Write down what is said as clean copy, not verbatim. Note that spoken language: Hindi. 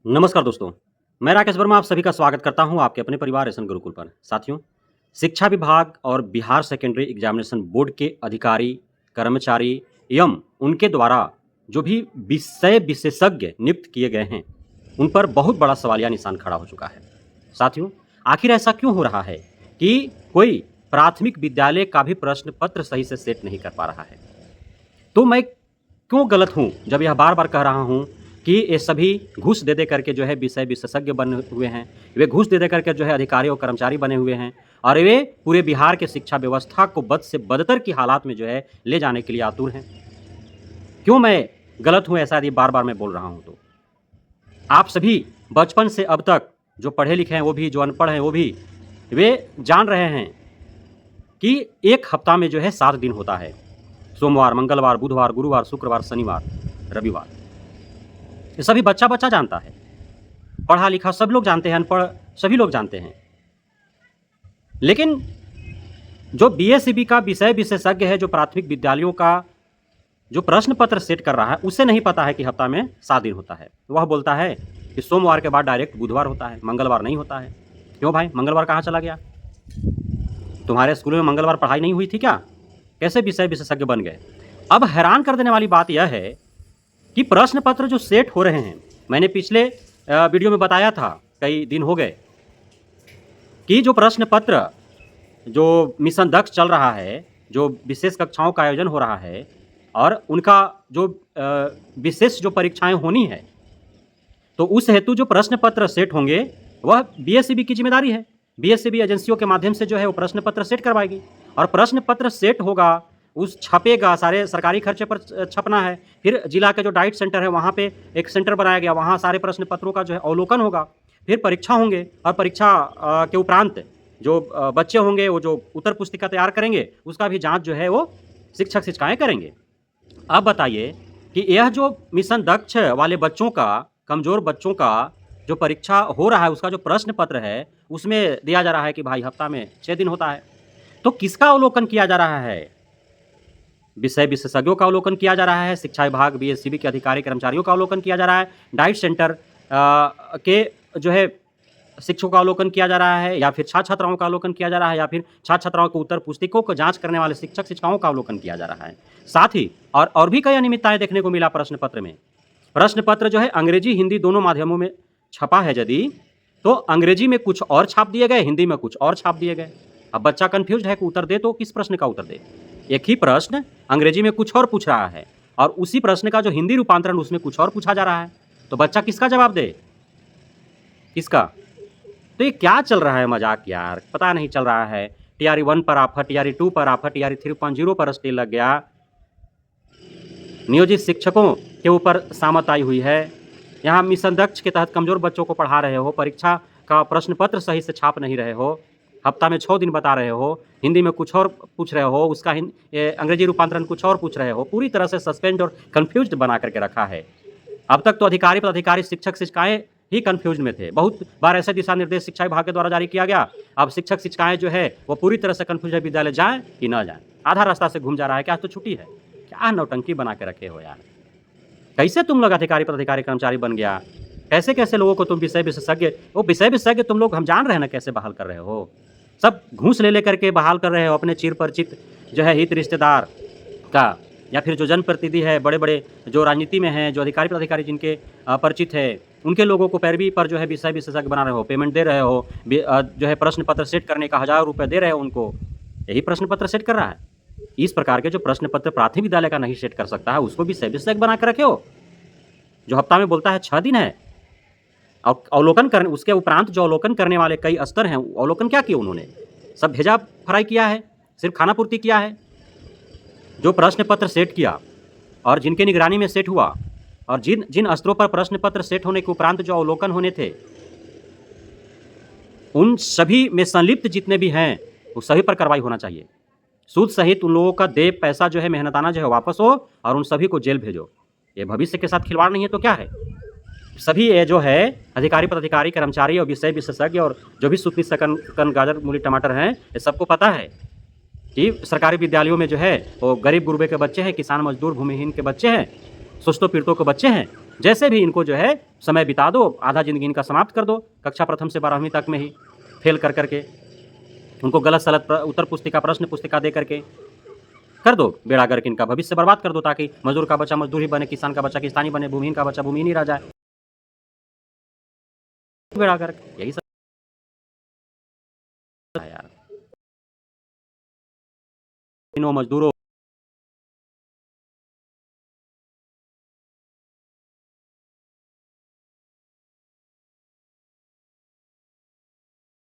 नमस्कार दोस्तों, मैं राकेश वर्मा आप सभी का स्वागत करता हूं आपके अपने परिवार एसएन गुरुकुल पर। साथियों, शिक्षा विभाग और बिहार सेकेंडरी एग्जामिनेशन बोर्ड के अधिकारी, कर्मचारी एवं उनके द्वारा जो भी विषय विशेषज्ञ नियुक्त किए गए हैं, उन पर बहुत बड़ा सवालिया निशान खड़ा हो चुका है। साथियों, आखिर ऐसा क्यों हो रहा है कि कोई प्राथमिक विद्यालय का भी प्रश्न पत्र सही से सेट नहीं कर पा रहा है? तो मैं क्यों गलत हूँ जब यह बार-बार कह रहा हूँ कि ये सभी घूस दे करके जो है विषय विशेषज्ञ बने हुए हैं। वे घूस दे करके जो है अधिकारी और कर्मचारी बने हुए हैं और वे पूरे बिहार के शिक्षा व्यवस्था को बद से बदतर की हालात में जो है ले जाने के लिए आतुर हैं। क्यों मैं गलत हूँ ऐसा यदि बार-बार मैं बोल रहा हूँ तो? आप सभी बचपन से अब तक जो पढ़े-लिखे हैं वो भी, जो अनपढ़ हैं वो भी, वे जान रहे हैं कि 1 हफ्ता में जो है 7 दिन होता है। सोमवार, मंगलवार, बुधवार, गुरुवार, शुक्रवार, शनिवार, रविवार। ये सभी बच्चा-बच्चा जानता है। पढ़ा-लिखा सब लोग जानते हैं, अनपढ़ सभी लोग जानते हैं। लेकिन जो बीएसईबी का विषय विशेषज्ञ है, जो प्राथमिक विद्यालयों का जो प्रश्न पत्र सेट कर रहा है, उसे नहीं पता है कि हफ्ता में 7 दिन होता है। वह बोलता है कि सोमवार के बाद डायरेक्ट बुधवार होता है, मंगलवार नहीं होता है। क्यों भाई, मंगलवार कहाँ चला गया? तुम्हारे स्कूल में मंगलवार पढ़ाई नहीं हुई थी क्या? कैसे विषय विशेषज्ञ बन गए? अब हैरान कर देने वाली बात यह है कि प्रश्न पत्र जो सेट हो रहे हैं, मैंने पिछले वीडियो में बताया था, कई दिन हो गए, कि जो प्रश्न पत्र जो मिशन दक्ष चल रहा है, जो विशेष कक्षाओं का आयोजन हो रहा है और उनका जो विशेष जो परीक्षाएं होनी है, तो उस हेतु जो प्रश्न पत्र सेट होंगे वह बीएसईबी की जिम्मेदारी है। बीएसईबी एजेंसियों के माध्यम से जो है वो प्रश्न पत्र सेट करवाएगी और प्रश्न पत्र सेट होगा, उस छपेगा, सारे सरकारी खर्चे पर छपना है। फिर जिला के जो डाइट सेंटर है वहाँ पे एक सेंटर बनाया गया, वहाँ सारे प्रश्न पत्रों का जो है अवलोकन होगा। फिर परीक्षा होंगे और परीक्षा के उपरांत जो बच्चे होंगे वो जो उत्तर पुस्तिका तैयार करेंगे उसका भी जाँच जो है वो शिक्षक शिक्षिकाएँ करेंगे। अब बताइए कि यह जो मिशन दक्ष वाले बच्चों का, कमज़ोर बच्चों का जो परीक्षा हो रहा है, उसका जो प्रश्न पत्र है उसमें दिया जा रहा है कि भाई हफ्ता में 6 दिन होता है। तो किसका अवलोकन किया जा रहा है? विषय विशेषज्ञों का अवलोकन किया जा रहा है, शिक्षा विभाग बीएसईबी के अधिकारी कर्मचारियों का अवलोकन किया जा रहा है, डाइट सेंटर के जो है शिक्षकों का अवलोकन किया जा रहा है, या फिर छात्र-छात्राओं का अवलोकन किया जा रहा है, या फिर छात्र-छात्राओं को उत्तर पुस्तिकों को जाँच करने वाले शिक्षक शिक्षिकाओं का अवलोकन किया जा रहा है। साथ ही और भी कई अनियमितताएँ देखने को मिला प्रश्न पत्र में। प्रश्न पत्र जो है अंग्रेजी हिंदी दोनों माध्यमों में छपा है यदि, तो अंग्रेजी में कुछ और छाप दिए गए, हिंदी में कुछ और छाप दिए गए। अब बच्चा कन्फ्यूज़्ड है कि उत्तर दे तो किस प्रश्न का उत्तर दे? एक ही प्रश्न अंग्रेजी में कुछ और पूछ रहा है और उसी प्रश्न का जो हिंदी रूपांतरण उसमें कुछ और पूछा जा रहा है, तो बच्चा किसका जवाब दे? किसका? तो ये क्या चल रहा है मजाक यार, पता नहीं चल रहा है। टीआरई 1 पर आफत, टीआरई 2 पर आफत, टीआरई 3.0 पर स्टे लग गया। नियोजित शिक्षकों के ऊपर सामत आई हुई है। यहाँ मिशन दक्ष के तहत कमज़ोर बच्चों को पढ़ा रहे हो, परीक्षा का प्रश्न पत्र सही से छाप नहीं रहे हो, हफ्ता में 6 दिन बता रहे हो, हिंदी में कुछ और पूछ रहे हो, उसका अंग्रेजी रूपांतरण कुछ और पूछ रहे हो। पूरी तरह से सस्पेंड और कन्फ्यूज्ड बना करके रखा है। अब तक तो अधिकारी पदाधिकारी शिक्षक शिक्षिकाएँ ही कन्फ्यूज में थे। बहुत बार ऐसे दिशा निर्देश शिक्षा विभाग के द्वारा जारी किया गया। अब शिक्षक शिक्षिकाएँ जो है वो पूरी तरह से कन्फ्यूज है, विद्यालय जाएँ कि ना जाएँ। आधा रास्ता से घूम जा रहा है कि आज तो छुट्टी है। क्या नौटंकी बना के रखे हो यार। कैसे तुम लोग अधिकारी पदाधिकारी कर्मचारी बन गया? कैसे-कैसे लोगों को तुम विषय विशेषज्ञ, वो विषय विशेषज्ञ तुम लोग हम जान रहे हैं ना कैसे बहाल कर रहे हो। सब घूस ले करके बहाल कर रहे हो अपने चिर परिचित जो है हित रिश्तेदार का, या फिर जो जनप्रतिनिधि है, बड़े-बड़े जो राजनीति में हैं, जो अधिकारी पदाधिकारी जिनके परिचित है, उनके लोगों को पैरवी पर जो है विषय विशेषज्ञ बना रहे हो, पेमेंट दे रहे हो, जो है प्रश्न पत्र सेट करने का हज़ारों रुपए दे रहे हो उनको। यही प्रश्न पत्र सेट कर रहा है। इस प्रकार के जो प्रश्न पत्र प्राथमिक विद्यालय का नहीं सेट कर सकता है, उसको भी विषय विशेषज्ञ बना के रखे हो, जो हफ्ता में बोलता है 6 दिन है। और अवलोकन करने, उसके उपरांत जो अवलोकन करने वाले कई स्तर हैं, अवलोकन क्या किया उन्होंने? सब भेजा फ्राई किया है, सिर्फ खाना पूर्ति किया है। जो प्रश्न पत्र सेट किया और जिनके निगरानी में सेट हुआ और जिन जिन स्तरों पर प्रश्न पत्र सेट होने के उपरांत जो अवलोकन होने थे, उन सभी में संलिप्त जितने भी हैं वो सभी पर कार्रवाई होना चाहिए। सूद सहित उन लोगों का देय पैसा जो है, मेहनताना जो है वापस हो और उन सभी को जेल भेजो। ये भविष्य के साथ खिलवाड़ नहीं है तो क्या है? सभी ये जो है अधिकारी पदाधिकारी कर्मचारी और विषय विशेषज्ञ और जो भी सूती शकन गाजर मूली टमाटर हैं, ये सबको पता है कि सरकारी विद्यालयों में जो है वो गरीब गुरबे के बच्चे हैं, किसान मजदूर भूमिहीन के बच्चे हैं, सुस्तों पीड़ितों के बच्चे हैं, जैसे भी इनको जो है समय बिता दो, आधा ज़िंदगी इनका समाप्त कर दो, कक्षा प्रथम से 12वीं तक में ही फेल कर के उनको गलत-सलत उत्तर पुस्तिका, प्रश्न पुस्तिका दे करके कर दो बेड़ा गर्क, इनका भविष्य बर्बाद कर दो, ताकि मज़दूर का बच्चा मज़दूर ही बने, किसान का बच्चा किसान ही बने, भूमिहीन का बच्चा भूमिहीन ही रह जाए। बेड़ा गर्क, यही सब है यार। इन मज़दूरों